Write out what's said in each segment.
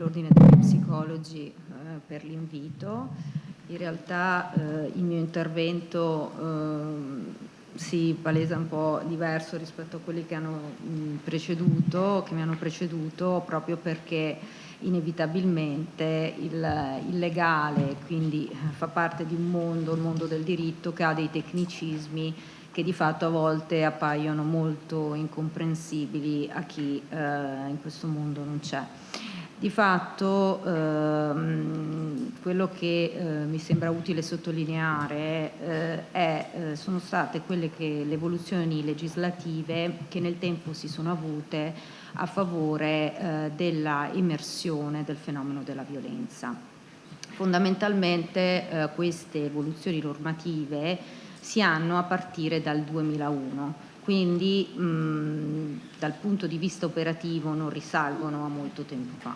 dell'Ordine degli Psicologi per l'invito. In realtà il mio intervento si palesa un po' diverso rispetto a quelli che mi hanno preceduto, proprio perché inevitabilmente il legale, quindi fa parte di un mondo, il mondo del diritto, che ha dei tecnicismi che di fatto a volte appaiono molto incomprensibili a chi in questo mondo non c'è. Di fatto quello che mi sembra utile sottolineare sono state le evoluzioni legislative che nel tempo si sono avute a favore della emersione del fenomeno della violenza. Fondamentalmente queste evoluzioni normative si hanno a partire dal 2001, quindi dal punto di vista operativo non risalgono a molto tempo fa.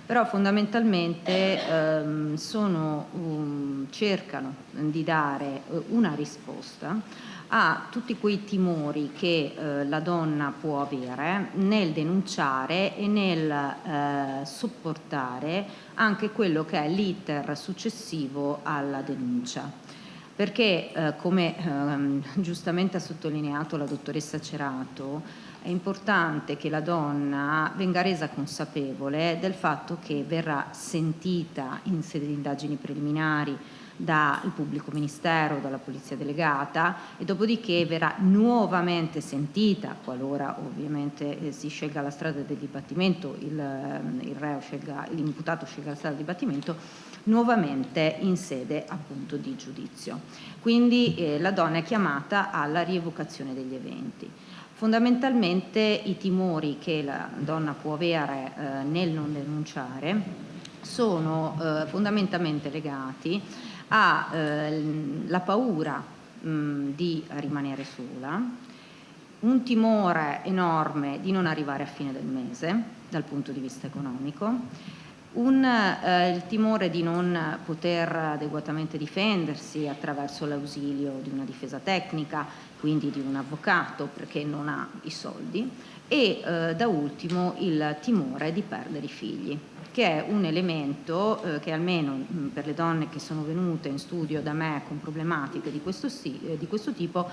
Però fondamentalmente cercano di dare una risposta a tutti quei timori che la donna può avere nel denunciare e nel sopportare anche quello che è l'iter successivo alla denuncia. Perché, come giustamente ha sottolineato la dottoressa Cerato, è importante che la donna venga resa consapevole del fatto che verrà sentita in sede di indagini preliminari dal pubblico ministero, dalla polizia delegata, e dopodiché verrà nuovamente sentita, qualora ovviamente si scelga la strada del dibattimento, l'imputato scelga la strada del dibattimento, nuovamente in sede appunto di giudizio. Quindi la donna è chiamata alla rievocazione degli eventi. Fondamentalmente i timori che la donna può avere nel non denunciare sono fondamentalmente legati alla paura di rimanere sola, un timore enorme di non arrivare a fine del mese dal punto di vista economico, il timore di non poter adeguatamente difendersi attraverso l'ausilio di una difesa tecnica, quindi di un avvocato perché non ha i soldi, e da ultimo il timore di perdere i figli, che è un elemento che almeno per le donne che sono venute in studio da me con problematiche di questo tipo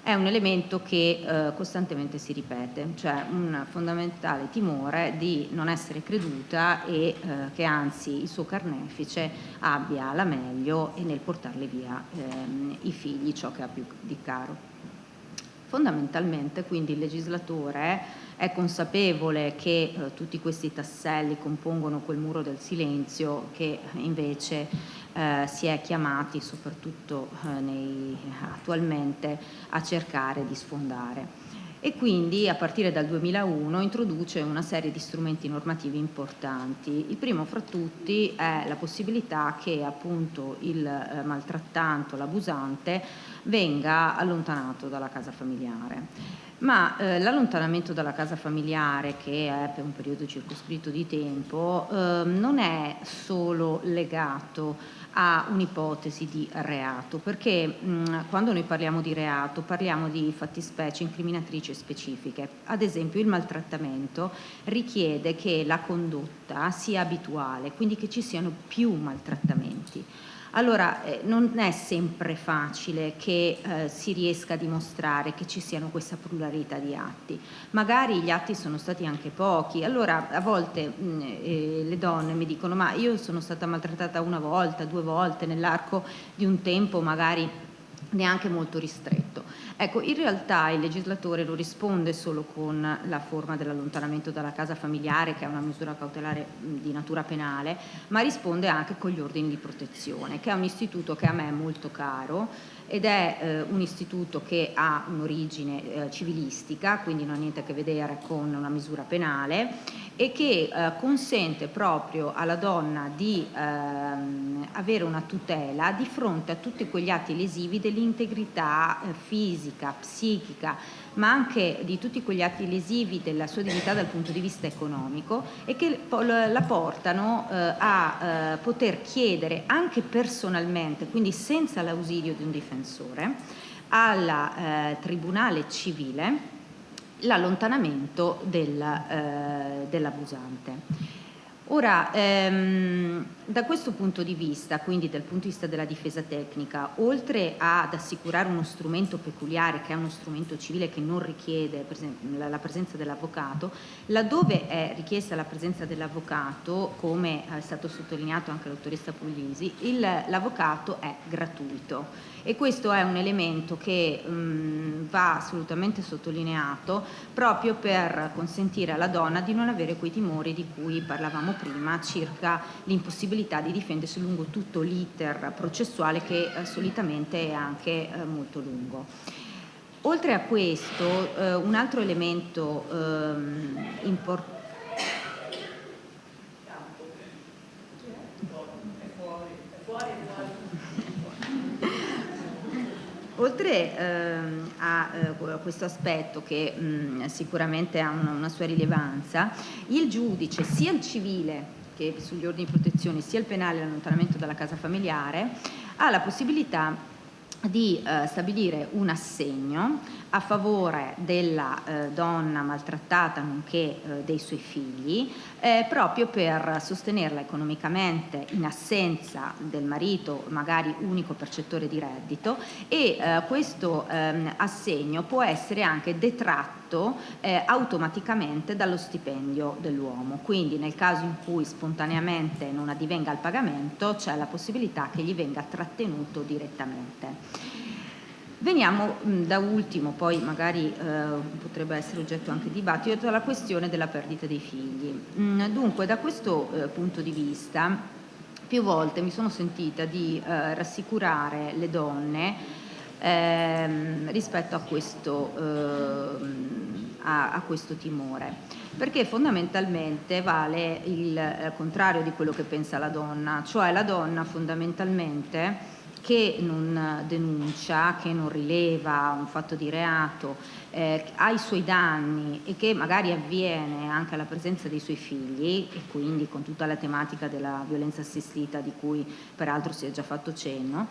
è un elemento che costantemente si ripete, cioè un fondamentale timore di non essere creduta e che anzi il suo carnefice abbia la meglio e nel portarle via i figli, ciò che ha più di caro. Fondamentalmente quindi il legislatore è consapevole che tutti questi tasselli compongono quel muro del silenzio che invece si è chiamati soprattutto attualmente a cercare di sfondare. E quindi a partire dal 2001 introduce una serie di strumenti normativi importanti. Il primo fra tutti è la possibilità che appunto il maltrattante o l'abusante venga allontanato dalla casa familiare. Ma l'allontanamento dalla casa familiare, che è per un periodo circoscritto di tempo, non è solo legato a un'ipotesi di reato, perché quando noi parliamo di reato parliamo di fattispecie incriminatrici specifiche. Ad esempio il maltrattamento richiede che la condotta sia abituale, quindi che ci siano più maltrattamenti. Allora non è sempre facile che si riesca a dimostrare che ci siano questa pluralità di atti. Magari gli atti sono stati anche pochi. Allora a volte le donne mi dicono: ma io sono stata maltrattata una volta, 2 volte nell'arco di un tempo magari neanche molto ristretto. Ecco, in realtà il legislatore non risponde solo con la forma dell'allontanamento dalla casa familiare, che è una misura cautelare di natura penale, ma risponde anche con gli ordini di protezione, che è un istituto che a me è molto caro ed è un istituto che ha un'origine civilistica, quindi non ha niente a che vedere con una misura penale, e che consente proprio alla donna di avere una tutela di fronte a tutti quegli atti lesivi dell'integrità fisica, psichica, ma anche di tutti quegli atti lesivi della sua dignità dal punto di vista economico, e che la portano a poter chiedere anche personalmente, quindi senza l'ausilio di un difensore, al tribunale civile l'allontanamento dell'abusante. Ora, da questo punto di vista, quindi dal punto di vista della difesa tecnica, oltre ad assicurare uno strumento peculiare, che è uno strumento civile che non richiede la presenza dell'avvocato, laddove è richiesta la presenza dell'avvocato, come è stato sottolineato anche dalla dottoressa Puglisi, l'avvocato è gratuito. E questo è un elemento che va assolutamente sottolineato, proprio per consentire alla donna di non avere quei timori di cui parlavamo prima circa l'impossibilità di difendersi lungo tutto l'iter processuale, che solitamente è anche molto lungo. Oltre a questo, un altro elemento importante. Oltre a questo aspetto che sicuramente ha una sua rilevanza, il giudice, sia il civile che sugli ordini di protezione, sia il penale, l'allontanamento dalla casa familiare, ha la possibilità di stabilire un assegno a favore della donna maltrattata, nonché dei suoi figli, proprio per sostenerla economicamente in assenza del marito, magari unico percettore di reddito, e questo assegno può essere anche detratto automaticamente dallo stipendio dell'uomo. Quindi nel caso in cui spontaneamente non addivenga il pagamento, c'è la possibilità che gli venga trattenuto direttamente. Veniamo da ultimo, poi magari potrebbe essere oggetto anche di dibattito, alla questione della perdita dei figli. Dunque, da questo punto di vista, più volte mi sono sentita di rassicurare le donne rispetto a questo timore, perché fondamentalmente vale il contrario di quello che pensa la donna, cioè la donna fondamentalmente che non denuncia, che non rileva un fatto di reato, ha i suoi danni e che magari avviene anche alla presenza dei suoi figli, e quindi con tutta la tematica della violenza assistita di cui peraltro si è già fatto cenno,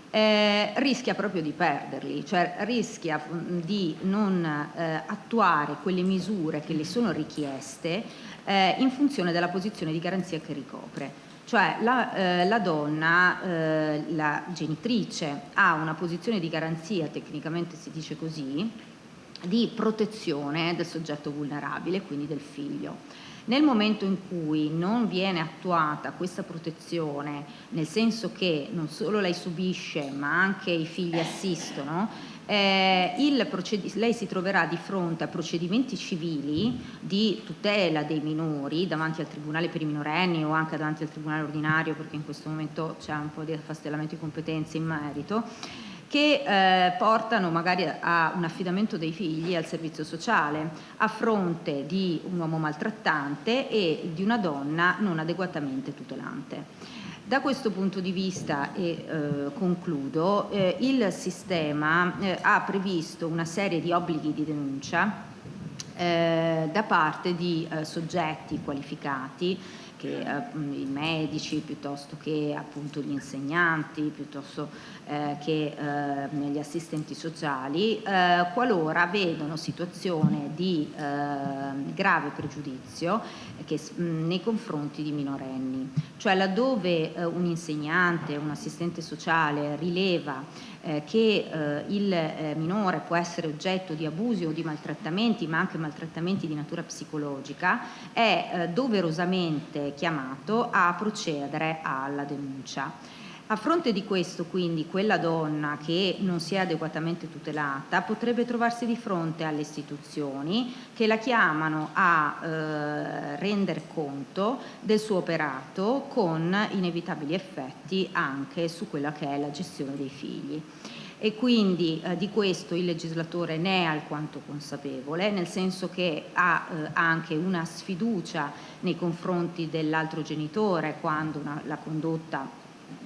rischia proprio di perderli, cioè rischia di non attuare quelle misure che le sono richieste in funzione della posizione di garanzia che ricopre. Cioè la donna, la genitrice, ha una posizione di garanzia, tecnicamente si dice così, di protezione del soggetto vulnerabile, quindi del figlio. Nel momento in cui non viene attuata questa protezione, nel senso che non solo lei subisce ma anche i figli assistono, lei si troverà di fronte a procedimenti civili di tutela dei minori davanti al Tribunale per i minorenni o anche davanti al Tribunale ordinario, perché in questo momento c'è un po' di affastellamento di competenze in merito, che portano magari a un affidamento dei figli al servizio sociale a fronte di un uomo maltrattante e di una donna non adeguatamente tutelante. Da questo punto di vista, concludo, il sistema ha previsto una serie di obblighi di denuncia da parte di soggetti qualificati, che i medici, piuttosto che appunto gli insegnanti, piuttosto che gli assistenti sociali, qualora vedono situazione di grave pregiudizio nei confronti di minorenni. Cioè laddove un insegnante, un assistente sociale rileva che il minore può essere oggetto di abusi o di maltrattamenti, ma anche maltrattamenti di natura psicologica, è doverosamente chiamato a procedere alla denuncia. A fronte di questo, quindi, quella donna che non si è adeguatamente tutelata potrebbe trovarsi di fronte alle istituzioni che la chiamano a rendere conto del suo operato, con inevitabili effetti anche su quella che è la gestione dei figli. E quindi di questo il legislatore ne è alquanto consapevole, nel senso che ha anche una sfiducia nei confronti dell'altro genitore quando la condotta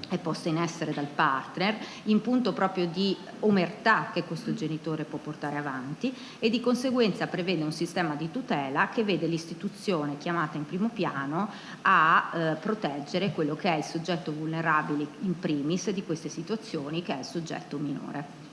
è posta in essere dal partner, in punto proprio di omertà che questo genitore può portare avanti, e di conseguenza prevede un sistema di tutela che vede l'istituzione chiamata in primo piano a proteggere quello che è il soggetto vulnerabile in primis di queste situazioni, che è il soggetto minore.